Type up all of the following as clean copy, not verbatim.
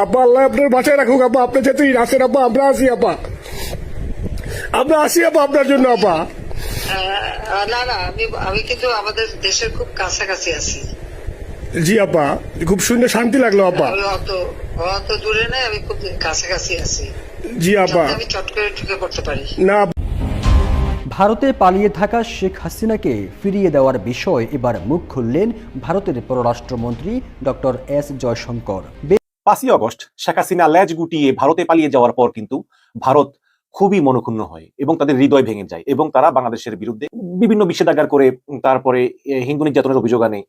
আপা আল্লাহ আপনার বাঁচায় রাখুক আপা, আপনি যেতেই আসেন আপা, আমরা আসি আপা, আমরা আসি আপা আপনার জন্য আপা। না না, আমি কিন্তু আমাদের দেশের খুব কাছাকাছি আছি। জি আপা, খুব শুনে শান্তি লাগলো আপা। আমি অত দূরে নেই, আমি খুব কাছাকাছি আছি। জি আপা, আমি চট করে ঢুকে পড়তে পারি না। ভারতে পালিয়ে থাকা শেখ হাসিনাকে ফিরিয়ে দেওয়ার বিষয়ে এবার মুখ খুললেন ভারতের পররাষ্ট্রমন্ত্রী ডক্টর এস জয়শঙ্কর। 5ই আগস্ট শেখ হাসিনা লেজ গুটিয়ে ভারতে পালিয়ে যাওয়ার পর কিন্তু ভারত খুবই মনক্ষুণ্ণ হয় এবং তাদের হৃদয় ভেঙে যায় এবং তারা বাংলাদেশের বিরুদ্ধে বিভিন্ন নিষেধাজ্ঞা করে, তারপরে হিন্দু নির্যাতনের অভিযোগ আনে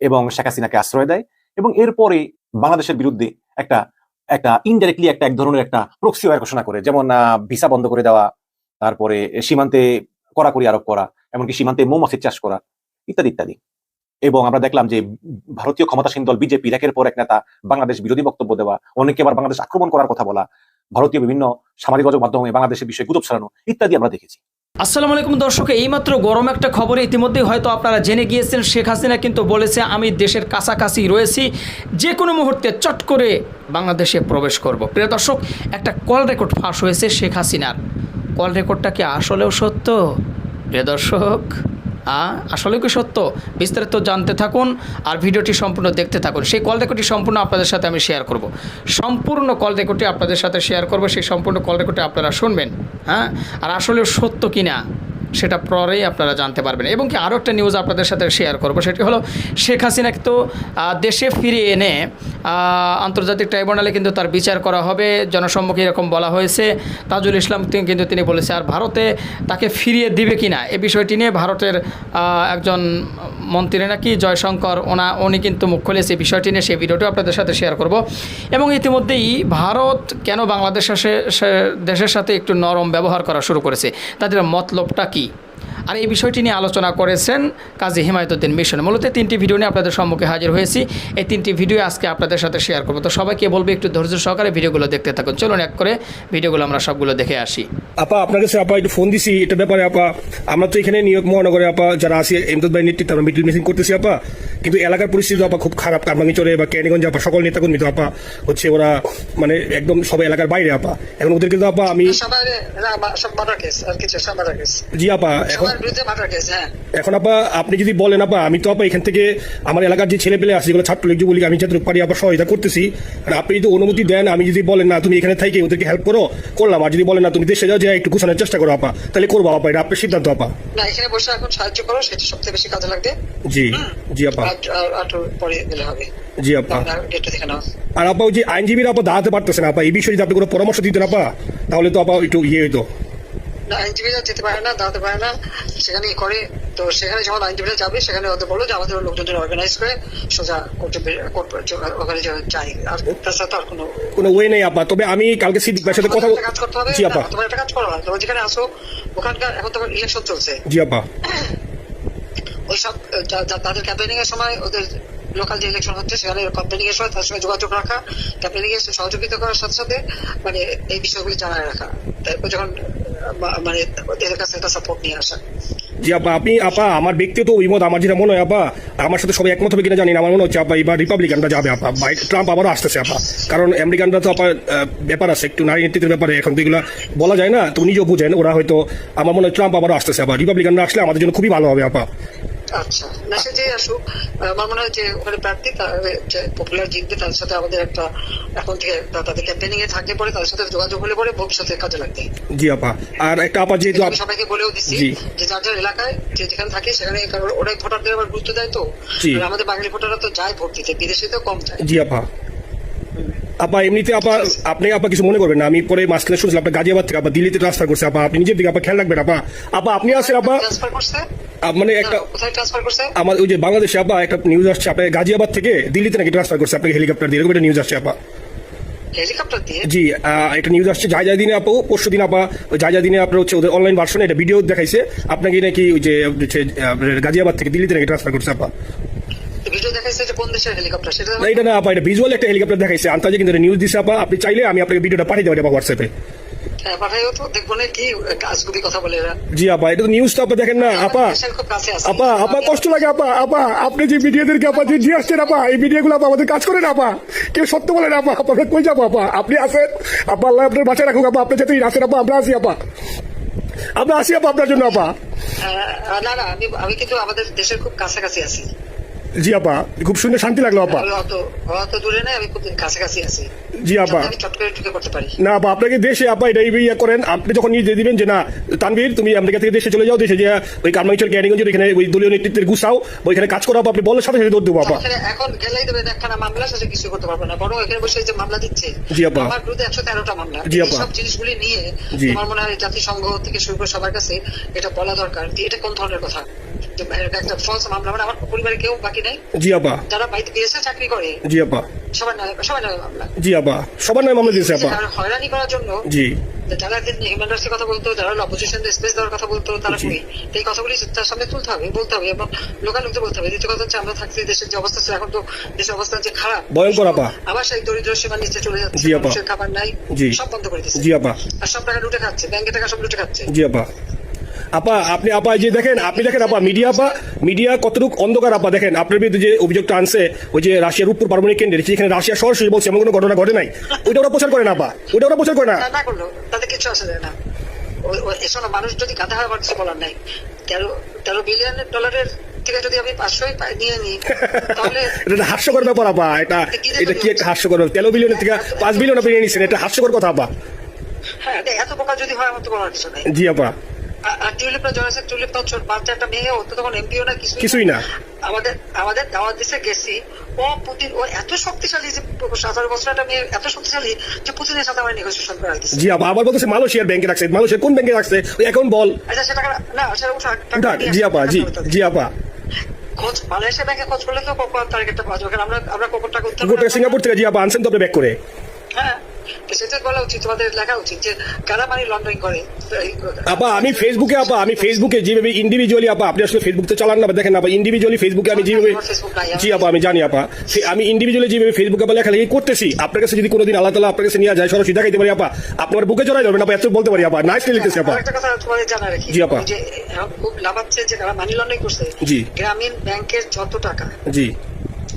এবং শেখ হাসিনাকে আশ্রয় দেয় এবং এরপরে বাংলাদেশের বিরুদ্ধে একটা একটা ইনডাইরেক্টলি এক ধরনের একটা প্রক্সি ওয়ার ঘোষণা করে, যেমন ভিসা বন্ধ করে দেওয়া, তারপরে সীমান্তে কড়াকড়ি আরোপ করা, এমনকি সীমান্তে মৌমাছির চাষ করা, ইত্যাদি ইত্যাদি। এবং আমরা দেখলাম যে ভারতীয় ক্ষমতাসীন দল বিজেপি একের পর এক নেতা বাংলাদেশ বিরোধী বক্তব্য দেওয়া, অনেকে আবার বাংলাদেশ আক্রমণ করার কথা বলা, ভারতীয় বিভিন্ন সামাজিক যোগাযোগ মাধ্যমে বাংলাদেশের বিষয়ে গুজব ছড়ানো ইত্যাদি আমরা দেখেছি। আসসালামু আলাইকুম দর্শক, এইমাত্র গরম একটা খবরে ইতিমধ্যেই হয়তো আপনারা জেনে গিয়েছেন, শেখ হাসিনা কিন্তু বলেছে আমি দেশের কাছাকাছি রয়েছি, যে কোনো মুহূর্তে চট করে বাংলাদেশে প্রবেশ করব। প্রিয় দর্শক, একটা কল রেকর্ড ফাঁস হয়েছে শেখ হাসিনার। কল রেকর্ডটা কি আসলেও সত্য? প্রিয় দর্শক, আসলে কি সত্য? বিস্তারিত জানতে থাকুন আর ভিডিওটি সম্পূর্ণ দেখতে থাকুন। সেই কল রেকর্ডটি সম্পূর্ণ আপনাদের সাথে আমি শেয়ার করব, সম্পূর্ণ কল রেকর্ডটি আপনাদের সাথে শেয়ার করব। সেই সম্পূর্ণ কল রেকর্ডটি আপনারা শুনবেন, আর আসলে সত্য কিনা সেটা পরেই আপনারা জানতে পারবেন। এবং কি আরও একটা নিউজ আপনাদের সাথে শেয়ার করব, সেটি হলো শেখ হাসিনাকে তো দেশে ফিরিয়ে এনে আন্তর্জাতিক ট্রাইব্যুনালে কিন্তু তার বিচার করা হবে, জনসম্মুখে এরকম বলা হয়েছে। তাজুল ইসলাম কিন্তু তিনি বলেছে, আর ভারতে তাকে ফিরিয়ে দিবে কিনা এ বিষয়টি নিয়ে ভারতের একজন মন্ত্রী নাকি জয়শঙ্কর, উনি কিন্তু মুখ খুলেছে এই বিষয়টি নিয়ে। সেই ভিডিওটিও আপনাদের সাথে শেয়ার করব। এবং ইতিমধ্যেই ভারত কেন দেশের সাথে একটু নরম ব্যবহার করা শুরু করেছে, তাদের মতলবটা কী, আর এই বিষয়টি নিয়ে আলোচনা করেছেন কাজী হিমায়তুদ্দিন মিশন। মূলত 3টি ভিডিও নিয়ে আপনাদের সম্মুখে হাজির হয়েছি। এই 3টি ভিডিও আজকে আপনাদের সাথে শেয়ার করবো। তো সবাইকে বলবো একটু ধৈর্য সহকারে ভিডিওগুলো দেখতে থাকুন। চলুন এক করে ভিডিওগুলো আমরা সবগুলো দেখে আসি। আপা আপনার কাছে আপা একটু ফোন দিছি এটা ব্যাপারে আপা। আমরা তো এখানে নিউ ইয়র্ক মহানগরে আপা যারা আছি এমদাদ ভাই নেতৃত্বে আমরা মিটিং মিটিং করতেছি আপা, কিন্তু এলাকার পরিস্থিতি আপা খুব খারাপ। কারমাঙ্গিচরে বা ক্যানিগঞ্জে আপা সকল নেতাকর্মী তো আপা হচ্ছে ওরা মানে একদম সবাই এলাকার বাইরে আপা। এখন ওদের কিন্তু আপা আমি জি আপা এখন আপা আপনি যদি বলেন আপা, আমি তো আপা এখান থেকে আমার এলাকার যে ছেলে পেলে আছে যেগুলো ছাত্রলীগ যুবলীগ আমি যতটুকু পারি আপা সহায়তা করতেছি। আর আপনি যদি অনুমতি দেন, আমি যদি বলেন না তুমি এখানে থেকে ওদেরকে হেল্প করো, করলাম। আর যদি বলেন না তুমি দেশে যাও যে একটু ঘোষণার চেষ্টা করো আপা, তাহলে করবো আপা। এটা আপনার সিদ্ধান্ত আপা। না, এখানে বসে এখন সাহায্য করো, সেটা সবচেয়ে বেশি কাজে লাগবে। জি জি আপা, পরে গেলে হবে। জি আপা। আর আপা ওই যে আইনজীবীরা আপা দাঁড়াতে পারতেছেন আপা, এই বিষয়ে যদি আপনি কোনো পরামর্শ দিতেন আপা, তাহলে তো আপা একটু হইতো। না, আইনজীবীরা যেতে পারে না, দাঁড়াতে পারে না, সেখানে করে। তো সেখানে যখন আইনজীবীরা যাবে, সেখানে ওদের বলো যে আমাদের লোকজন অর্গানাইজ করে সোজা ওখানে যাই। আর তাছাড়া তো আর কোনো ওয়ে নেই আপা। তবে আমি কালকে সিদ্দিক ভাইয়ের সাথে কথা কাজ করতে হবে। জি আপা, তোমার একটা কাজ করো, তোমার যেখানে আসো ওখানকার এখন তোমার ইলেকশন চলছে। জি আপা। ওই সব তাদের ক্যাম্পেনিং এর সময় ওদের লোকাল যে ইলেকশন হচ্ছে সেখানে ক্যাম্পেনিং এর সময় তার সঙ্গে যোগাযোগ রাখা, ক্যাম্পেনিং এর সহযোগিতা করার সাথে সাথে মানে এই বিষয়গুলি জানায় রাখা, তারপর যখন মানে এদের কাছে একটা সাপোর্ট নিয়ে আসা। জি আপা, আপনি আপা আমার ব্যক্তিগত অভিমত, আমার যেটা মনে হয় আপা, আমার সাথে সবাই একমত হবে কিনা জানি না, আমার মনে হচ্ছে আপা এবার রিপাবলিকানরা যাবে আপা। ট্রাম্প আবারও আসতেছে আপা, কারণ আমেরিকানরা তো আপা ব্যাপার আছে একটু নারী নেতৃত্বের ব্যাপারে, এখন তো এগুলো বলা যায় না, তো নিজেও বুঝেন ওরা হয়তো। আমার মনে হয় ট্রাম্প আবারও আসতেছে আপা, রিপাবলিকানরা আসলে আমাদের জন্য খুবই ভালো হবে আপা। আচ্ছা, না সে যে আসুক, আমার মনে হয় যে ওখানে প্রার্থী পপুলার জিতবে, তার সাথে আমাদের একটা এখন থেকে তাদের ক্যাম্পেনিং এ থাকলে পরে তাদের সাথে যোগাযোগ হলে পরে ভবিষ্যতে কাজে লাগবে। জি আপা। আর একটা আপা যেহেতু সবাইকে বলেও দিচ্ছি যে যার যার এলাকায় যেখানে থাকে সেখানে, কারণ ওরাই ভোটারদের আবার গুরুত্ব দেয়। তো আমাদের বাঙালি ভোটাররা তো যায় ভোট দিতে, বিদেশে তো কম যায়। জি আপা। আপা এমনিতে আপা আপনি আপা কিছু মনে করবেন না, আমি পরে মাঝখানে শুনছিলাম আপনার গাজিয়াবাদ থেকে আপা দিল্লিতে ট্রান্সফার করছে আপা, আপনি নিজের দিকে আপা খেয়াল রাখবেন আপা। আপা আপনি আসেন আপা, মানে একটা আমার ওই যে বাংলাদেশে আপা একটা নিউজ আসছে আপনার গাজিয়াবাদ থেকে দিল্লিতে নাকি ট্রান্সফার করছে আপনাকে হেলিকপ্টার দিয়ে, এরকম একটা নিউজ আসছে আপা। জি একটা নিউজ আসছে জায়জা দিনে আপা, পরশু দিন আপা জায়জা দিনে আপনার হচ্ছে ওদের অনলাইন ভার্সনে একটা ভিডিও দেখাইছে আপনাকে নাকি ওই যে গাজিয়াবাদ থেকে দিল্লিতে নাকি ট্রান্সফার করছে আপা। এটা না আপা, এটা ভিজুয়াল একটা হেলিকপ্টার দেখাইছে আন্তর্জাতিক নিউজ দিছে আপা। আপনি চাইলে আমি আপনাকে ভিডিওটা পাঠিয়ে দেবো হোয়াটসঅ্যাপে। হ্যাঁ পাঠাইও তো, দেখবো না কি কাজগুলি কথা বলে এরা। জি আপা, এটা তো নিউজ তো আপা দেখেন না আপা। দেশের খুব কাছে আছে। আপা আপা কষ্ট লাগে আপা। আপা আপনি যে মিডিয়াদেরকে আপা যে দিয়ে আসছেন আপা, এই মিডিয়াগুলো আপা আমাদের কাজ করে না আপা, কেউ সত্য বলে না আপা। আপনারা কই যাবো আপা? আপনি আছেন, আপা আল্লাহ আপনার বাঁচায় রাখুক আপা। আপনি যেতেই আসেন আপা, আমরা আসি আপা, আমরা আসি আপা আপনার জন্য আপা। না না, আমি কিন্তু আমাদের দেশের খুব কাছাকাছি আছি। জি আপা, খুব শুনে শান্তি লাগলো আপা। আমি অত দূরে নাই, আমি খুব কাছাকাছি আছি। জি আপা। আমি চট করে ঢুকে পড়তে পারি। না আপা, আপনাকে দেশে আপা এটা ইয়ে করেন, আপনি যখন নিয়ে দিয়ে দিবেন যে না তানভীর তুমি আমেরিকা থেকে দেশে চলে যাও, দেশে যে ওই কারমাইচল ক্যানিগঞ্জের এখানে ওই দলীয় নেতৃত্বের গুছাও, ওইখানে কাজ করো আপা, আপনি বলার সাথে সাথে দৌড় দেবো আপা। এখন গেলেই দেবেন একখানা মামলা, সেটা কিছু করতে পারবো না, বরং এখানে বসে যে মামলা দিচ্ছে জি আপা। আমার বিরুদ্ধে 113টা মামলা। জি আপা। সব জিনিসগুলি নিয়ে জি। আমার মনে হয় জাতিসংঘ থেকে শুরু করে সবার কাছে এটা বলা দরকার যে এটা কোন ধরনের কথা, যে একটা ফলস মামলা। মানে আমার পরিবারে কেউ বাকি নেই, জি আপা। যারা বাইরে বিদেশে চাকরি করে জি আপা। সবার নামে মামলা। জি আপা, সবার নামে মামলা দিয়েছে আপা। যারা হয়রানি করার জন্য জি যারা হিউম্যান রাইটস কথা বলতো, যারা অপোজিশন স্পেস দেওয়ার কথা বলতো, তারা জি। কই? এই কথাগুলি তার সামনে তুলতে হবে, বলতে হবে, এবং লোকাল লোকদের বলতে হবে। দ্বিতীয় কথা হচ্ছে আমরা থাকছি দেশের যে অবস্থা ছিল, এখন তো দেশের অবস্থা যে খারাপ, ভয়ঙ্কর আপা। আবার সেই দরিদ্র সীমার নিচে চলে যাচ্ছে, জি আপা। মানুষের খাবার নাই, জি। সব বন্ধ করে দিচ্ছে। জি আপা। আর সব টাকা লুটে খাচ্ছে, ব্যাংকে টাকা সব লুটে খাচ্ছে। জি আপা। আপা আপনি আপা যে দেখেন, আপনি দেখেন আপা মিডিয়া আপা, মিডিয়া কতটুকু অন্ধকার আপা। দেখেন আপনার বিরুদ্ধে যে অভিযোগটা আনছে ওই যে রাশিয়ার উত্তর পারমাণবিক কেন্দ্রে, যেখানে রাশিয়া সরাসরি বলছে এমন কোনো ঘটনা ঘটে নাই, ওইটা ওরা প্রচার করে না আপা, ওইটা ওরা প্রচার করে না। না করলো তাদের কিছু আসে যায় না। এসব মানুষ যদি গাধা হয়, আমার কিছু বলার নাই। 13 বিলিয়ন ডলারের থেকে যদি আমি 500 নিয়ে নিই, তাহলে এটা হাস্যকর ব্যাপার আপা। এটা এটা কি একটা হাস্যকর? 13 বিলিয়নের থেকে 5 বিলিয়ন আপনি নিয়ে নিচ্ছেন, এটা হাস্যকর কথা আপা। হ্যাঁ এত বোকা যদি হয়, আমার তো বলার কিছু নাই। জি আপা। আর টিউলিপটা জয়েছে, টিউলিপ তো বাচ্চা একটা মেয়ে, ও তো তখন এমপিও না, কিছুই না। আমাদের দাওয়াত দিছে, গেছি। ও এত শক্তিশালী যে 17 বছর একটা মেয়ে এত শক্তিশালী যে পুতিনের সাথে আমার নেগোসিয়েশন করা দিচ্ছে। জি আপা, আবার বলতেছে মালয়েশিয়ার ব্যাংকে রাখছে। মালয়েশিয়ার কোন ব্যাংকে রাখছে ওই অ্যাকাউন্ট বল। আচ্ছা সেটা না, সেটা উঠাক। জি আপা। জি জি আপা। খোঁজ মালয়েশিয়া ব্যাংকে খোঁজ করলে তো কোকোর টার্গেটটা পাওয়া যাবে, কারণ আমরা কোকোরটা করতে গোটা সিঙ্গাপুর থেকে জি আপা আনছেন তো আপনি ব্যাক করে। হ্যাঁ, তো সেটা বলা উচিত, তোমাদের লেখা উচিত যে কারা মানি লন্ডারিং করে। আপা আমি ফেসবুকে যেভাবে ইন্ডিভিজুয়ালি আপা, আপনি আসলে ফেসবুক তো চালান না, দেখেন আপা ইন্ডিভিজুয়ালি ফেসবুকে আমি যেভাবে, জি আপা আমি জানি আপা, আমি ইন্ডিভিজুয়ালি যেভাবে ফেসবুকে আপা লেখালেখি করতেছি, আপনার কাছে যদি কোনোদিন আল্লাহ তাআলা আপনার কাছে নিয়ে যায়, সরাসরি দেখাইতে পারি আপা, আপনার বুকে জড়াই ধরবেন আপা, এত বলতে পারি আপা। নাইসলি লিখতেছি আপা। একটা কথা তোমাদের জানা রাখি, জি আপা। যে খুব লাভাচ্ছে যে কারা মানি লন্ডারিং করছে। জি। গ্রামীণ ব্যাংকের যত টাকা জি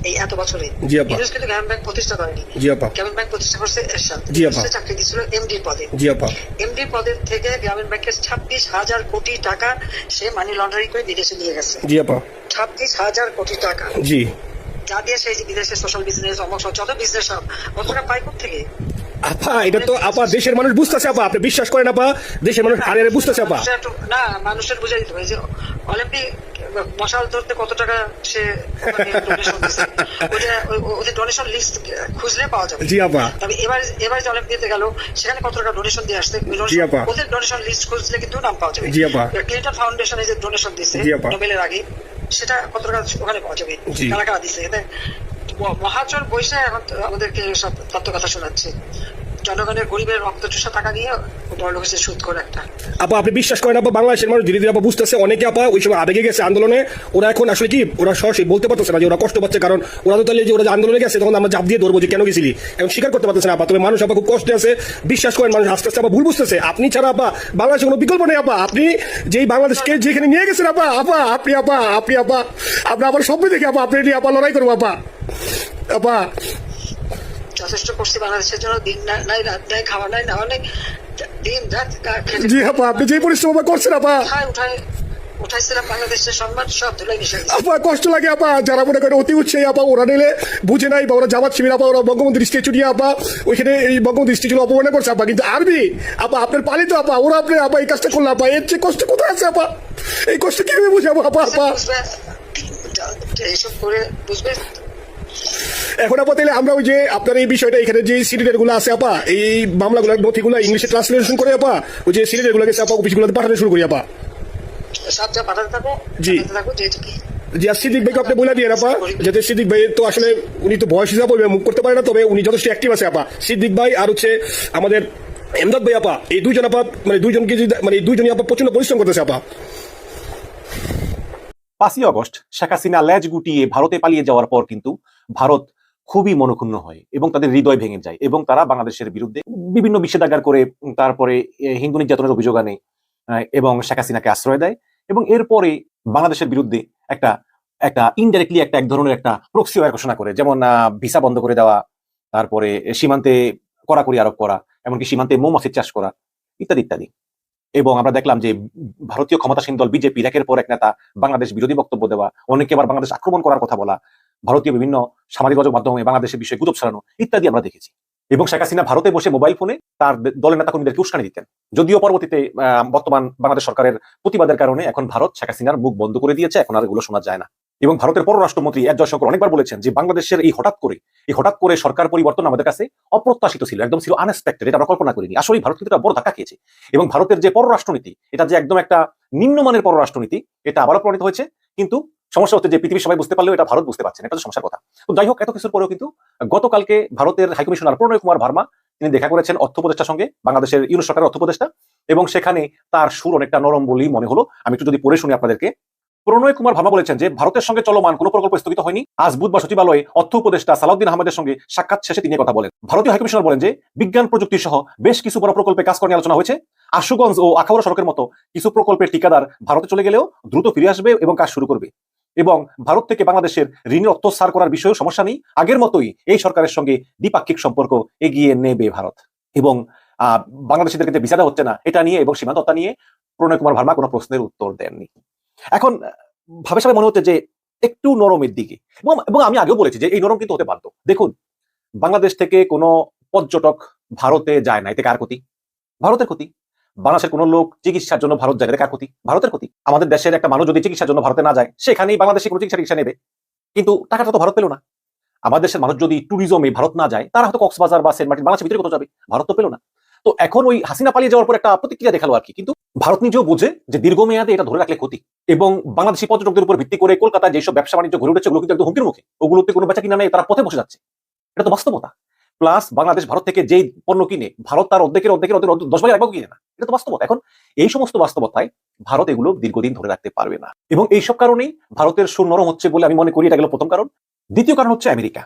এই এত বছরে, জি আপা। ইউনুস কিন্তু গ্রামীণ ব্যাংক প্রতিষ্ঠা করেনি। জি আপা। গ্রামীণ ব্যাংক প্রতিষ্ঠা করছে এরশাদ। জি আপা। সে চাকরি দিয়েছিল এমডি পদে। জি আপা। এমডি পদের থেকে গ্রামীণ ব্যাংকের 26,000 কোটি টাকা সে মানি লন্ডারিং করে বিদেশে নিয়ে গেছে। জি আপা। 26,000 কোটি টাকা, জি যা দিয়ে সেই যে বিদেশে সোশ্যাল বিজনেস, অমক যত বিজনেস সব কত টাকা পায় থেকে। আপা এটা তো আপা দেশের মানুষ বুঝতেছে আপা, আপনি বিশ্বাস করেন আপা, দেশের মানুষ হারে বুঝতেছে আপা। না, মানুষের বুঝাই দিতে হবে যে অলিম্পিক মশাল ধরতে কত টাকা সে ডোনেশন দিচ্ছে, ওদের ডোনেশন লিস্ট খুঁজলে পাওয়া যাবে। জি আপা। তবে এবার যে অলিম্পিকে গেল, সেখানে কত টাকা ডোনেশন দিয়ে আসছে, জি আপা। ওদের ডোনেশন লিস্ট খুঁজলে কিন্তু নাম পাওয়া যাবে। জি আপা। ক্লিন্টন ফাউন্ডেশনে যে ডোনেশন দিচ্ছে জি আপা। নোবেলের আগে, সেটা কত টাকা ওখানে পাওয়া যাবে, জি। কারা কারা দিচ্ছে। এতে মহাচর বৈশাখ এখন আমাদেরকে সব তত্ত্ব কথা শোনাচ্ছে, জনগণের গরিবের রক্ত চুষা টাকা নিয়ে বড় লোক এসে সুদ করে একটা। আপা আপনি বিশ্বাস করেন আপা, বাংলাদেশের মানুষ ধীরে ধীরে আপা বুঝতেছে, অনেকে আপা ওই সময় আবেগে গেছে আন্দোলনে, ওরা এখন আসলে কি ওরা সরাসরি বলতে পারতেছে না যে ওরা কষ্ট পাচ্ছে, কারণ ওরা তো তাহলে যে ওরা যে আন্দোলনে গেছে তখন আমরা জাপ দিয়ে ধরবো যে কেন গেছিলি, এখন স্বীকার করতে পারতেছে না আপা। তবে মানুষ আপা খুব কষ্টে আছে, বিশ্বাস করেন মানুষ আস্তে আস্তে আপা ভুল বুঝতেছে। আপনি ছাড়া আপা বাংলাদেশের কোনো বিকল্প নেই আপা, আপনি যেই বাংলাদেশকে যেখানে নিয়ে গেছেন আপা, আপনি আবার স্বপ্ন দেখে আপা আপনি নিয়ে আপা লড়াই করবো আপা। আপা যথেষ্ট করছি বাংলাদেশের জন্য, দিন নাই রাত নাই, খাওয়া নাই নাওয়া নেই, দিন রাত জি আপা, আপনি যে পরিশ্রম আপা করছেন আপা, উঠাইছিলাম বাংলাদেশের সম্মান সব ধুলাই মিশে গেছে। আপা কষ্ট লাগে আপা, যারা মনে করেন অতি উৎসাহী আপা, ওরা নিলে বুঝে নাই বা ওরা জামাত শিবির আপা, ওরা বঙ্গবন্ধু স্ট্যাচু নিয়ে আপা ওইখানে এই বঙ্গবন্ধু স্ট্যাচু অপমানে করছে আপা, কিন্তু আরবি আপা আপনার পালিত আপা, ওরা আপনি আপা এই কাজটা করলো আপা, এর চেয়ে কষ্ট কোথায় আছে আপা? এই কষ্ট কিভাবে বুঝাবো আপা? এইসব করে বুঝবে। এখন আপা তাহলে আমরা ওই যে আপনার এই বিষয়টা এখানে যে সিরিজের গুলো আছে আপা, এই মামলাগুলো নথিগুলো ইংলিশে ট্রান্সলেশন করে আপা, ওই যে সিরিজের গুলো গেছে আপা অফিসগুলোতে পাঠানো শুরু করি আপা। সব যা পাঠাতে থাকো, জি। যেহেতু কি জি আর সিদ্দিক ভাইকে আপনি বলে দিয়ে আপা, যাতে সিদ্দিক ভাই তো আসলে উনি তো বয়স হিসাবে মুখ করতে পারে না, তবে উনি যথেষ্ট অ্যাক্টিভ আছে আপা। সিদ্দিক ভাই আর হচ্ছে আমাদের এমদাদ ভাই আপা, এই দুইজন আপা মানে দুইজনকে মানে দুইজনই আপা প্রচন্ড পরিশ্রম করতেছে আপা। 5ই আগস্ট শেখ হাসিনা লেজ গুটিয়ে ভারতে পালিয়ে যাওয়ার পর কিন্তু ভারত খুবই মনক্ষুণ্ণ হয় এবং তাদের হৃদয় ভেঙে যায় এবং তারা বাংলাদেশের বিরুদ্ধে বিভিন্ন নিষেধাজ্ঞা করে তারপরে হিন্দু নির্যাতনের অভিযোগ আনে এবং শেখ হাসিনাকে আশ্রয় দেয় এবং এরপরে বাংলাদেশের বিরুদ্ধে একটা একটা ইনডাইরেক্টলি এক ধরনের একটা প্রক্সি ওয়ার ঘোষণা করে, যেমন ভিসা বন্ধ করে দেওয়া, তারপরে সীমান্তে কড়াকড়ি আরোপ করা, এমনকি সীমান্তে মৌমাছির চাষ করা, ইত্যাদি ইত্যাদি। এবং আমরা দেখলাম যে ভারতীয় ক্ষমতাসীন দল বিজেপি একের পর এক নেতা বাংলাদেশ বিরোধী বক্তব্য দেওয়া, অনেকে আবার বাংলাদেশ আক্রমণ করার কথা বলা, ভারতীয় বিভিন্ন সামাজিক যোগাযোগ মাধ্যমে বাংলাদেশের বিষয়ে গুজব ছড়ানো ইত্যাদি আমরা দেখেছি। এবং শেখ হাসিনা ভারতে বসে মোবাইল ফোনে তার দলের নেতাকর্মীদেরকে উস্কানি দিতেন। যদিও পরবর্তীতে বর্তমান বাংলাদেশ সরকারের প্রতিবাদের কারণে এখন ভারত শেখ হাসিনার মুখ বন্ধ করে দিয়েছে, এখন আর এগুলো শোনা যায় না। এবং ভারতের পররাষ্ট্রমন্ত্রী এস জয়শঙ্কর অনেকবার বলেছেন যে বাংলাদেশের এই হঠাৎ করে সরকার পরিবর্তন আমাদের কাছে অপ্রত্যাশিত ছিল, একদম ছিল আনএক্সপেক্টেড, এটা আমরা কল্পনা করিনি। আসলে ভারত কিন্তু একটা বড় ধাক্কা খেয়েছে এবং ভারতের যে পররাষ্ট্রনীতি, এটা যে একদম একটা নিম্নমানের পররাষ্ট্রনীতি, এটা আবারও প্রমাণিত হয়েছে। কিন্তু সমস্যা হচ্ছে যে পৃথিবীর সবাই বুঝতে পারলেও এটা ভারত বুঝতে পারছে না, এটা তো সমস্যার কথা। তো যাই হোক, এত কিছুর পরেও কিন্তু গতকালকে ভারতের হাইকমিশনার প্রণয় কুমার ভার্মা তিনি দেখা করেছেন অর্থ উপদেষ্টার সঙ্গে, বাংলাদেশের ইউনুস সরকারের অর্থ উপদেষ্টা, এবং সেখানে তার সুর অনেকটা নরম বলেই মনে হলো। আমি একটু যদি পড়ে শুনি আপনাদেরকে। প্রণয় কুমার ভার্মা বলেছেন যে ভারতের সঙ্গে চলমান কোনো প্রকল্প স্থগিত হয়নি। আজ বুধবার সচিবালয়ে অর্থ উপদেষ্টা সালাউদ্দিন আহমেদের সঙ্গে সাক্ষাৎ শেষে তিনি কথা বলেন। ভারতীয় হাইকমিশনার বলেন যে বিজ্ঞান প্রযুক্তি সহ বেশ কিছু বড় প্রকল্পে কাজ করা নিয়ে আলোচনা হয়েছে। আশুগঞ্জ ও আখাউড়া সড়কের মতো কিছু প্রকল্পের ঠিকাদার ভারতে চলে গেলেও দ্রুত ফিরে আসবে এবং কাজ শুরু করবে। এবং ভারত থেকে বাংলাদেশের ঋণের অর্থ সার করার বিষয়েও সমস্যা নেই, আগের মতোই এই সরকারের সঙ্গে দ্বিপাক্ষিক সম্পর্ক এগিয়ে নেবে ভারত। এবং বাংলাদেশিদেরকে যে ভিসা দেওয়া হচ্ছে না এটা নিয়ে এবং সীমান্ততা নিয়ে প্রণয় কুমার ভার্মা কোনো প্রশ্নের উত্তর দেননি। এখন ভাবে সবাই মনে হচ্ছে যে একটু নরমের দিকে, এবং আমি আগেও বলেছি যে এই নরম কিন্তু হতে বাধ্য। দেখুন, বাংলাদেশ থেকে কোনো পর্যটক ভারতে যায় না, এতে কার ক্ষতি? ভারতের ক্ষতি। বাংলাদেশের কোনো লোক চিকিৎসার জন্য ভারত যায়, কার ক্ষতি? ভারতের ক্ষতি। আমাদের দেশের একটা মানুষ যদি চিকিৎসার জন্য ভারতে না যায়, সেখানেই বাংলাদেশে কোনো চিকিৎসা নেবে, কিন্তু টাকাটা তো ভারত পেল না। আমাদের দেশের মানুষ যদি ট্যুরিজমে ভারত না যায়, তারা হয়তো কক্সবাজার বা সেন্ট মার্টিন বাংলাদেশের ভিতরে কোথাও যাবে, ভারত তো পেল না। তো এখন ওই হাসিনা পালিয়ে যাওয়ার পর একটা প্রতিক্রিয়া দেখালো আর কি, কিন্তু ভারত নিজেও বোঝে যে দীর্ঘমেয়াদে এটা ধরে রাখলে ক্ষতি। এবং বাংলাদেশি পর্যটকদের উপর ভিত্তি করে কলকাতায় যেসব ব্যবসা বাণিজ্য গড়ে উঠেছে ওগুলো কিন্তু একদম হুমকির মুখে, ওগুলোতে কোনো বেচা কিনা নেই, তারা পথে বসে যাচ্ছে। এটা তো বাস্তবতা। প্লাস বাংলাদেশ ভারত থেকে যেই পণ্য কিনে, ভারত তার অর্ধেকের 10 ভাগের 1 ভাগ কিনে না, এটা তো বাস্তবতা। এখন এই সমস্ত বাস্তবতায় ভারত এগুলো দীর্ঘদিন ধরে রাখতে পারবে না, এবং এইসব কারণেই ভারতের সুর নরম হচ্ছে বলে আমি মনে করি। এটা গেল প্রথম কারণ। দ্বিতীয় কারণ হচ্ছে আমেরিকা।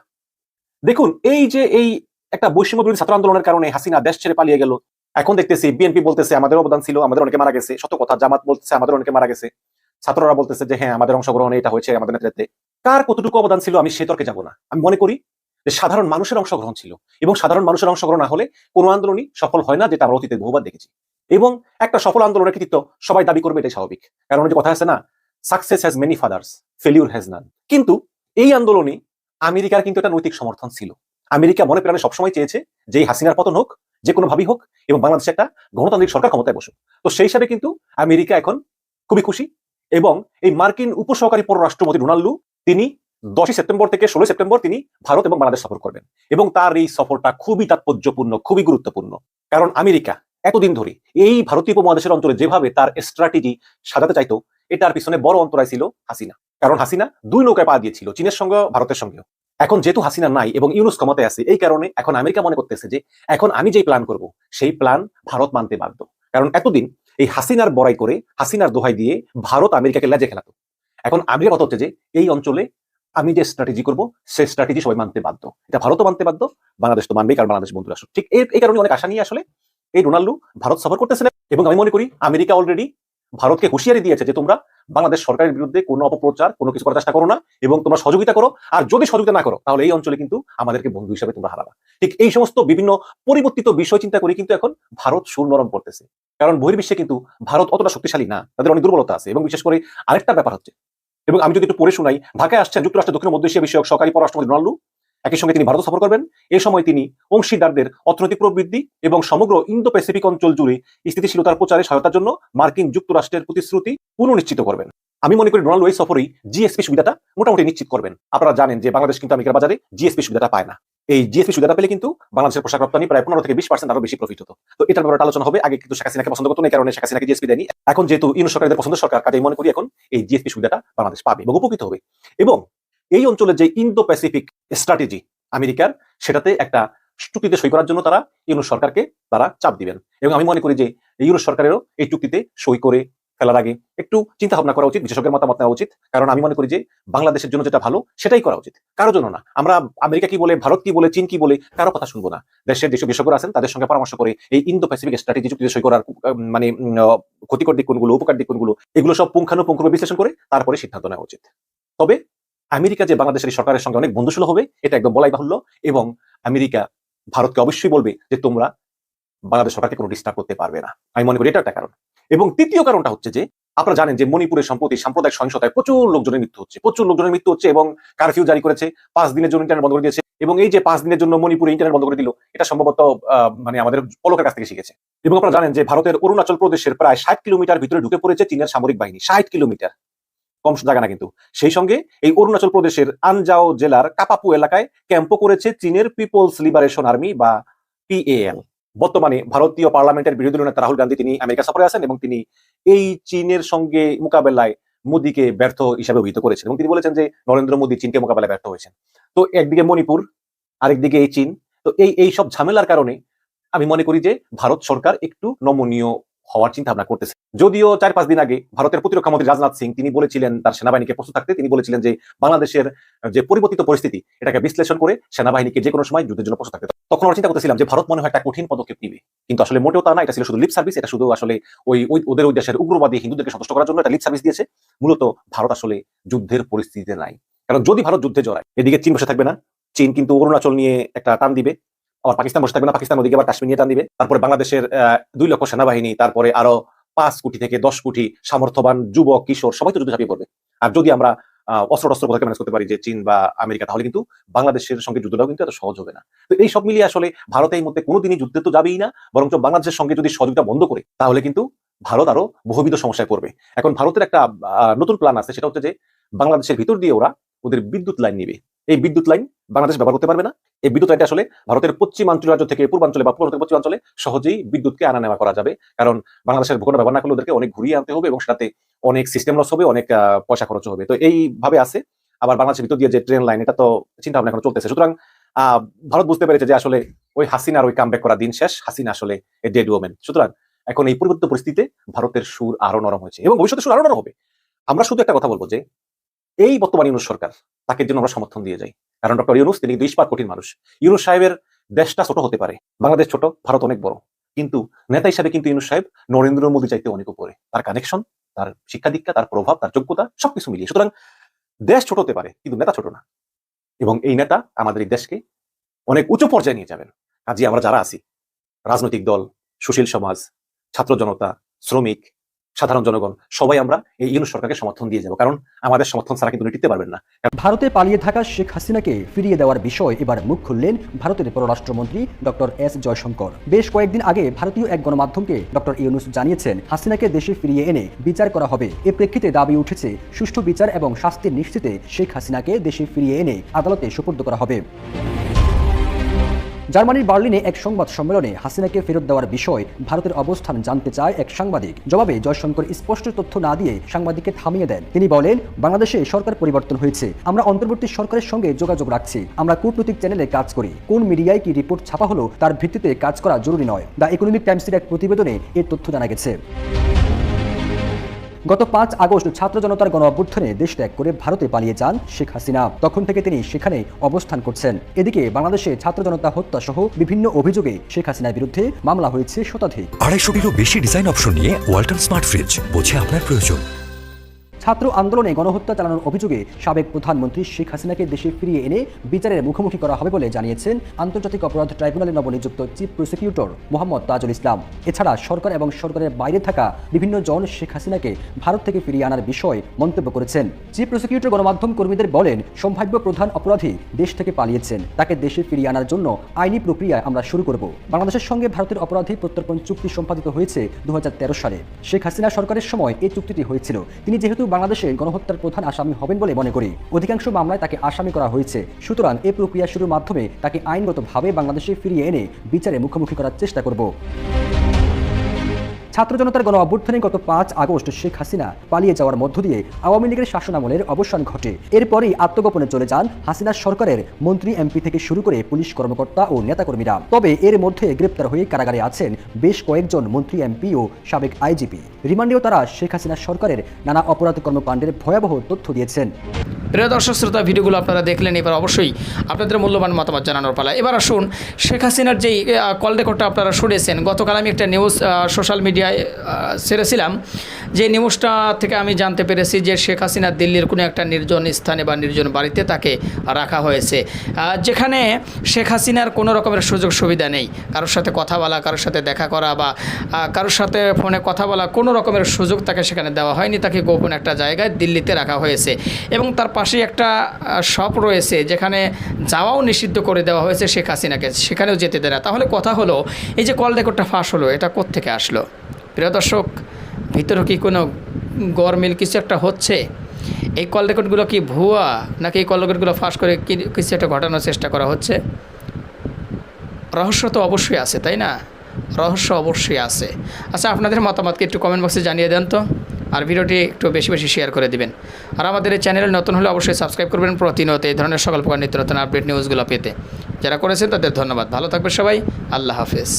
দেখুন, এই যে এই একটা বৈষম্য বিরোধী ছাত্র আন্দোলনের কারণে হাসিনা দেশ ছেড়ে পালিয়ে গেল, এখন দেখতেছি বিএনপি বলতেছে আমাদের অবদান ছিল, আমাদের অনেকে মারা গেছে, সত্য কথা। জামাত বলতেছে আমাদের অনেকে মারা গেছে, ছাত্ররা বলতেছে যে হ্যাঁ আমাদের অংশগ্রহণে এটা হয়েছে, আমাদের নেতৃত্বে। কার কতটুকু অবদান ছিল আমি সে তর্কে যাব না। আমি মনে করি যে সাধারণ মানুষের অংশগ্রহণ ছিল, এবং সাধারণ মানুষের অংশগ্রহণ না হলে কোনো আন্দোলনই সফল হয় না, যেটা আমরা অতীতে বহুবার দেখেছি। এবং একটা সফল আন্দোলনের কৃতিত্ব সবাই দাবি করবে, এটাই স্বাভাবিক। কারণ যে কথা আছে না, success has many fathers, failure has none. কিন্তু এই আন্দোলনে আমেরিকার কিন্তু একটা নৈতিক সমর্থন ছিল। আমেরিকা মনে প্রাণে সবসময় চেয়েছে যে হাসিনার পতন হোক, যে কোনো ভাবেই হোক, এবং বাংলাদেশে একটা গণতান্ত্রিক সরকার ক্ষমতায় বসুক। তো সেই হিসাবে কিন্তু আমেরিকা এখন খুবই খুশি। এবং এই মার্কিন উপসহকারী পররাষ্ট্রমন্ত্রী ডোনাল্ড লু, তিনি 10 সেপ্টেম্বর থেকে 16 সেপ্টেম্বর তিনি ভারত এবং বাংলাদেশ সফর করবেন, এবং তার এই সফরটা খুবই তাৎপর্যপূর্ণ, খুবই গুরুত্বপূর্ণ। কারণ আমেরিকা এতদিন ধরে এই ভারতীয় উপমহাদেশের অঞ্চলে যেভাবে তার স্ট্র্যাটেজি সাজাতে চাইতো, এটার পিছনে বড় অন্তরায় ছিল হাসিনা। কারণ হাসিনা 2 নৌকায় পা দিয়েছিল, চীনের সঙ্গে, ভারতের সঙ্গেও। এখন যেহেতু হাসিনা নাই এবং ইউনুস ক্ষমতায় আছে, এই কারণে এখন আমেরিকা মনে করতেছে যে এখন আমি যে প্ল্যান করব সেই প্ল্যান ভারত মানতে বাধ্য। কারণ এতদিন এই হাসিনার বড়াই করে, হাসিনার দোহাই দিয়ে ভারত আমেরিকাকে লেজে খেলাতো। এখন আমেরিকা কথা হচ্ছে যে এই অঞ্চলে আমি যে স্ট্র্যাটেজি করব সেই স্ট্র্যাটেজি সবাই মানতে বাধ্য। এটা ভারতও মানতে বাধ্য, বাংলাদেশ তো মানবেই, কারণ বাংলাদেশ বন্ধু রাষ্ট্র। ঠিক এই কারণে অনেক আশা নিয়ে আসলে এই ডোনাল্ড লু ভারত সফর করতেছেন। এবং আমি মনে করি আমেরিকা অলরেডি ভারতকে হুঁশিয়ারি দিয়েছে যে তোমরা বাংলাদেশ সরকারের বিরুদ্ধে কোনো অপপ্রচার, কোনো কিছু করার চেষ্টা করো না, এবং তোমরা সহযোগিতা করো। আর যদি সহযোগিতা না করো, তাহলে এই অঞ্চলে কিন্তু আমাদেরকে বন্ধু হিসাবে তোমরা হারাবা। ঠিক এই সমস্ত বিভিন্ন পরিবর্তিত বিষয় চিন্তা করে কিন্তু এখন ভারত সুর নরম করতেছে। কারণ বহির্বিশ্বে কিন্তু ভারত অতটা শক্তিশালী না, তাদের অনেক দুর্বলতা আছে। এবং বিশেষ করে আরেকটা ব্যাপার হচ্ছে, এবং আমি যদি একটু পড়ে শোনাই, ঢাকায় আসছেন যুক্তরাষ্ট্রের দক্ষিণ মধ্য এশিয়া বিষয়ক সরকারি পররাষ্ট্রমন্ত্রী ডোনাল্ড লু। একই সঙ্গে তিনি ভারত সফর করবেন। এ সময় তিনি অংশীদারদের অর্থনৈতিক প্রবৃদ্ধি এবং সমগ্র ইন্দো প্যাসিফিক অঞ্চল জুড়ে স্থিতিশীলতার প্রচারে সহায়তার জন্য মার্কিন যুক্তরাষ্ট্রের প্রতিশ্রুতি পুনঃনিশ্চিত করবেন। আমি মনে করি ডোনাল্ড এই সফরেই জিএসপি সুবিধাটা মোটামুটি নিশ্চিত করবেন। আপনারা জানেন যে বাংলাদেশ কিন্তু আমেরিকার বাজারে জিএসপি সুবিধাটা পায় না। এই জিএসপি সুবিধাটা পেলে কিন্তু বাংলাদেশের পোশাক রপ্তানি প্রায় 15 থেকে 20% আরো বেশি প্রফিট হতো। তো এটার ব্যাপারে আলোচনা হবে। আগে কিন্তু শেখ হাসিনাকে পছন্দ করতো না, এই কারণে শেখ হাসিনাকে জিএসপি দেয়নি। এখন যেহেতু ইউনুস সরকারের পছন্দ সরকার, কাজেই মনে করি এখন এই জিএসপি সুবিধাটা বাংলাদেশ পাবে এবং উপকৃত হবে। এবং এই অঞ্চলের যে ইন্দো প্যাসিফিক স্ট্র্যাটেজি আমেরিকার, সেটাতে একটা চুক্তিতে সই করার জন্য তারা ইউনুস সরকারকে তারা চাপ দিবেন। এবং আমি মনে করি যে ইউনুস সরকারেরও এই চুক্তিতে সই করে ফেলার আগে একটু চিন্তা ভাবনা করা উচিত, বিশেষজ্ঞের মতামত নেওয়া উচিত। কারণ আমি মনে করি যে বাংলাদেশের জন্য যেটা ভালো সেটাই করা উচিত, কারোর জন্য না। আমরা আমেরিকা কি বলে, ভারত কি বলে, চীন কি বলে কারো কথা শুনবো না। দেশের যেসব বিশেষজ্ঞরা আছেন তাদের সঙ্গে পরামর্শ করে এই ইন্দো প্যাসিফিক স্ট্র্যাটেজি চুক্তি সই করার মানে ক্ষতিকর দিক কোনগুলো, উপকার দিক কোনগুলো, এগুলো সব পুঙ্খানুপুঙ্খভাবে বিশ্লেষণ করে তারপরে সিদ্ধান্ত নেওয়া উচিত। তবে আমেরিকা যে বাংলাদেশের এই সরকারের সঙ্গে অনেক বন্ধুসুলভ হবে এটা একদম বলাই বাহুল্য, এবং আমেরিকা ভারতকে অবশ্যই বলবে যে তোমরা বাংলাদেশ সরকারকে কোনো ডিস্টার্ব করতে পারবে না। আমি মনে করি এটা একটা কারণ। এবং তৃতীয় কারণটা হচ্ছে যে আপনারা জানেন যে মণিপুরের সম্প্রতি সাম্প্রদায়িক সহিংসতায় প্রচুর লোকজনের মৃত্যু হচ্ছে এবং কারফিউ জারি করেছে, 5 দিনের জন্য ইন্টারনেট বন্ধ করে দিয়েছে। এবং এই যে 5 দিনের জন্য মণিপুরে ইন্টারনেট বন্ধ করে দিল, এটা সম্ভবত মানে আমাদের পলকের কাছ থেকে শিখেছে। এবং আপনারা জানেন যে ভারতের অরুণাচল প্রদেশের প্রায় 60 কিলোমিটার ভিতরে ঢুকে পড়েছে চীনের সামরিক বাহিনী। 60 কিলোমিটার কম জায়গা না কিন্তু। সেই সঙ্গে এই অরুণাচল প্রদেশের আনজাও জেলার কাপাপু এলাকায় ক্যাম্পও করেছে চীনের পিপলস লিবারেশন আর্মি বা PAL। বর্তমানে ভারতীয় পার্লামেন্টের বিরোধী দলীয় নেতা রাহুল গান্ধী তিনি আমেরিকা সফরে আছেন এবং তিনি এই চীনের সঙ্গে মোকাবেলায় মোদীকে ব্যর্থ হিসাবে অভিহিত করেছেন এবং তিনি বলেছেন যে নরেন্দ্র মোদী চীনকে মোকাবেলায় ব্যর্থ হয়েছেন। তো একদিকে মণিপুর, আরেকদিকে এই চীন। তো এই সব ঝামেলার কারণে আমি মনে করি যে ভারত সরকার একটু নমনীয় হওয়ার চিন্তা ভাবনা করতেছে। যদিও 4-5 দিন আগে ভারতের প্রতিরক্ষা মন্ত্রী রাজনাথ সিং তিনি বলেছিলেন তার সেনাবাহিনীকে প্রস্তুত থাকতে, তিনি বলেছিলেন যে বাংলাদেশের যে পরিবর্তিত পরিস্থিতি এটাকে বিশ্লেষণ করে সেনাবাহিনীকে যে কোনো সময় যুদ্ধের জন্য প্রস্তুত থাকতে। তখন আমরা চিন্তা করতেছিলাম যে ভারত মনে হয় একটা কঠিন পদক্ষেপ নিবে, কিন্তু আসলে মোটেও তা না। এটা ছিল শুধু লিপ সার্ভিস, এটা শুধু আসলে ওদের ওই দেশের উগ্রবাদী হিন্দুদেরকে সন্তুষ্ট করার জন্য একটা লিপ সার্ভিস দিয়েছে। মূলত ভারত আসলে যুদ্ধের পরিস্থিতিতে নাই। কারণ যদি ভারত যুদ্ধে জড়ায়, এদিকে চীন বসে থাকবে না, চীন কিন্তু অরুণাচল নিয়ে একটা টান দিবে, আবার পাকিস্তান বসে থাকবে না, পাকিস্তান ওদিকে আবার কাশ্মীর নিয়ে টান দিবে। তারপরে বাংলাদেশের 2 লক্ষ সেনাবাহিনী, তারপরে আরো 5 কোটি থেকে 10 কোটি সামর্থ্যবান যুবক কিশোর সবাই তো যুদ্ধে ঝাঁপিয়ে পড়বে। আর যদি আমরা অস্ত্র কোথাকে ম্যানেজ করতে পারি যে চীন বা আমেরিকা, তাহলে কিন্তু বাংলাদেশের সঙ্গে যুদ্ধটাও কিন্তু এত সহজ হবে না। তো এই সব মিলিয়ে আসলে ভারত এই মধ্যে কোনোদিনই যুদ্ধে তো যাবেই না, বরং বাংলাদেশের সঙ্গে যদি সহযোগিতা বন্ধ করে তাহলে কিন্তু ভারত আরো বহুবিধ সমস্যায় পড়বে। এখন ভারতের একটা নতুন প্ল্যান আছে, সেটা হচ্ছে যে বাংলাদেশের ভিতর দিয়ে ওরা ওদের বিদ্যুৎ লাইন নিবে। এই বিদ্যুৎ লাইন বাংলাদেশ ব্যবহার করতে পারবে না। এই বিদ্যুৎ লাইনটা আসলে ভারতের পশ্চিমাঞ্চল রাজ্য থেকে পূর্বাঞ্চলে বা পশ্চিমাঞ্চলে সহজেই বিদ্যুৎকে আনা নেওয়া করা যাবে। কারণ বাংলাদেশের ভূখণ্ড ব্যবহার না করলে ওদেরকে অনেক ঘুরিয়ে আনতে হবে এবং সেটাতে অনেক সিস্টেম লস হবে, অনেক পয়সা খরচ হবে। তো এইভাবে আছে। আবার বাংলাদেশের ভিতর দিয়ে যে ট্রেন লাইন, এটা তো চিন্তা ভাবনা এখন চলতেছে। সুতরাং ভারত বুঝতে পেরেছে যে আসলে ওই হাসিনার ওই কামব্যাক করা দিন শেষ, হাসিনা আসলে ডেড ওমেন। সুতরাং এখন এই পরিবর্তিত পরিস্থিতিতে ভারতের সুর আরো নরম হয়েছে এবং ভবিষ্যতে সুর আরো নরম হবে। আমরা শুধু একটা কথা বলবো যে এই বর্তমান ইউনূস সরকার, তাকে জন্য আমরা সমর্থন দিয়ে যাই। কারণ ডক্টর ইউনূস তিনি 2 ইস্পাত কঠিন মানুষ। ইউনূস সাহেবের দেশটা ছোট হতে পারে, বাংলাদেশ ছোট, ভারত অনেক বড়, কিন্তু নেতা হিসাবে কিন্তু ইউনূস সাহেব নরেন্দ্র মোদী চাইতে অনেক উপরে। তার কানেকশন, তার শিক্ষা দীক্ষা, তার প্রভাব, তার যোগ্যতা সবকিছু মিলিয়ে। সুতরাং দেশ ছোট হতে পারে কিন্তু নেতা ছোট না, এবং এই নেতা আমাদের এই দেশকে অনেক উঁচু পর্যায়ে নিয়ে যাবেন। কাজে আমরা যারা আছি, রাজনৈতিক দল, সুশীল সমাজ, ছাত্র জনতা, শ্রমিক, সাধারণ জনগণ, সবাই আমরা এই ইউনূস সরকারকে সমর্থন দিয়ে যাব। কারণ আমাদের সমর্থন ছাড়া কিন্তু টিকতে পারবেন না। ভারতে পালিয়ে থাকা শেখ হাসিনাকে ফিরিয়ে দেওয়ার বিষয়ে এবার মুখ খুললেন ভারতের পররাষ্ট্রমন্ত্রী ডক্টর এস জয়শঙ্কর। বেশ কয়েকদিন আগে ভারতীয় এক গণমাধ্যমকে ডক্টর ইউনূস জানিয়েছেন হাসিনাকে দেশে ফিরিয়ে এনে বিচার করা হবে। এ প্রেক্ষিতে দাবি উঠেছে সুষ্ঠু বিচার এবং শাস্তি নিশ্চিতে শেখ হাসিনাকে দেশে ফিরিয়ে এনে আদালতে সোপর্দ করা হবে। জার্মানির বার্লিনে এক সংবাদ সম্মেলনে হাসিনাকে ফেরত দেওয়ার বিষয়ে ভারতের অবস্থান জানতে চায় এক সাংবাদিক। জবাবে জয়শঙ্কর স্পষ্ট তথ্য না দিয়ে সাংবাদিককে থামিয়ে দেন। তিনি বলেন, বাংলাদেশে সরকার পরিবর্তন হয়েছে, আমরা অন্তর্বর্তী সরকারের সঙ্গে যোগাযোগ রাখছি, আমরা কূটনৈতিক চ্যানেলে কাজ করি, কোন মিডিয়ায় কি রিপোর্ট ছাপা হলো তার ভিত্তিতে কাজ করা জরুরি নয়। দ্য ইকোনমিক টাইমসের এক প্রতিবেদনে এর তথ্য জানা গেছে। গত 5 আগস্ট ছাত্র জনতার গণ অভ্যুত্থানে দেশ ত্যাগ করে ভারতে পালিয়ে যান শেখ হাসিনা। তখন থেকে তিনি সেখানে অবস্থান করছেন। এদিকে বাংলাদেশে ছাত্র জনতা হত্যা সহ বিভিন্ন অভিযোগে শেখ হাসিনার বিরুদ্ধে মামলা হয়েছে শতাধিক। 250-টিরও বেশি ডিজাইন অপশন নিয়ে ওয়ালটন স্মার্ট ফ্রিজ, বোঝে আপনার প্রয়োজন। ছাত্র আন্দোলনে গণহত্যা চালানোর অভিযোগে সাবেক প্রধানমন্ত্রী শেখ হাসিনাকে দেশে ফিরিয়ে এনে বিচারের মুখোমুখি করা হবে বলে জানিয়েছেন আন্তর্জাতিক অপরাধ ট্রাইব্যুনালে নবনিযুক্ত চিফ প্রসিকিউটর মোহাম্মদ তাজুল ইসলাম। এছাড়া সরকার এবং সরকারের বাইরে থাকা বিভিন্ন জন শেখ হাসিনাকে ভারত থেকে ফিরিয়ে আনার বিষয়ে মন্তব্য করেছেন। চিফ প্রসিকিউটর গণমাধ্যম কর্মীদের বলেন, সম্ভাব্য প্রধান অপরাধী দেশ থেকে পালিয়েছেন, তাকে দেশে ফিরিয়ে আনার জন্য আইনি প্রক্রিয়া আমরা শুরু করব। বাংলাদেশের সঙ্গে ভারতের অপরাধী প্রত্যর্পণ চুক্তি সম্পাদিত হয়েছে 2013 সালে। শেখ হাসিনা সরকারের সময় এই চুক্তিটি হয়েছিল। তিনি যেহেতু বাংলাদেশে গণহত্যার প্রধান আসামি হবেন বলে মনে করি, অধিকাংশ মামলায় তাকে আসামি করা হয়েছে। সুতরাং এই প্রক্রিয়া শুরুর মাধ্যমে তাকে আইনগতভাবে বাংলাদেশে ফিরিয়ে এনে বিচারে মুখোমুখি করার চেষ্টা করব। ছাত্র জনতার গণ অভ্যুত্থানে গত 5 আগস্ট শেখ হাসিনা পালিয়ে যাওয়ার মধ্য দিয়ে আওয়ামী লীগের শাসনামলের অবসান ঘটে। এরপরই আত্মগোপনে চলে যান হাসিনা সরকারের মন্ত্রী এমপি থেকে শুরু করে পুলিশ কর্মকর্তা ও নেতাকর্মীরা। তবে এর মধ্যে গ্রেপ্তার হয়ে কারাগারে আছেন বেশ কয়েকজন মন্ত্রী এমপি ও সাবেক আইজিপি। রিমান্ডেও তারা শেখ হাসিনা সরকারের নানা অপরাধ কর্মকাণ্ডের ভয়াবহ তথ্য দিয়েছেন। প্রিয় দর্শক শ্রোতা, ভিডিওগুলো আপনারা দেখলেন, এবার অবশ্যই আপনাদের মূল্যবান মতামত জানানোর পালা। এবার আসুন, শেখ হাসিনার যেই কল রেকর্ডটা আপনারা শুনেছেন, গতকাল আমি একটা নিউজ সোশ্যাল মিডিয়ায় ছেড়েছিলাম, যে নিউজটা থেকে আমি জানতে পেরেছি যে শেখ হাসিনা দিল্লির কোনো একটা নির্জন স্থানে বা নির্জন বাড়িতে তাকে রাখা হয়েছে, যেখানে শেখ হাসিনার কোনো রকমের সুযোগ সুবিধা নেই। কারোর সাথে কথা বলা, কারোর সাথে দেখা করা বা কারোর সাথে ফোনে কথা বলা, কোনো রকমের সুযোগ তাকে সেখানে দেওয়া হয়নি। তাকে গোপন একটা জায়গায় দিল্লিতে রাখা হয়েছে এবং তার পাশেই একটা শপ রয়েছে যেখানে যাওয়াও নিষিদ্ধ করে দেওয়া হয়েছে শেখ হাসিনাকে, সেখানেও যেতে দেয় না। তাহলে কথা হলো, এই যে কল রেকর্ডটা ফাঁস হলো, এটা কোত্থেকে আসলো? প্রিয় দর্শক, ভিতরে কি কোনো গরমিল কিছু একটা হচ্ছে? এই কল রেকর্ডগুলো কি ভুয়া, নাকি এই কল রেকর্ডগুলো ফাঁস করে কিছু একটা ঘটানোর চেষ্টা করা হচ্ছে? রহস্য তো অবশ্যই আছে, তাই না? রহস্য অবশ্যই আছে। আচ্ছা, আপনাদের মতামতকে একটু কমেন্ট বক্সে জানিয়ে দেন তো, আর ভিডিওটি একটু বেশি বেশি শেয়ার করে দিবেন। আর আমাদের এই চ্যানেলে নতুন হলে অবশ্যই সাবস্ক্রাইব করবেন প্রতিনিয়ত এই ধরনের সকল প্রকার নিত্য নতুন আপডেট নিউজগুলো পেতে। যারা করেছেন তাদের ধন্যবাদ। ভালো থাকবে সবাই। আল্লাহ হাফেজ।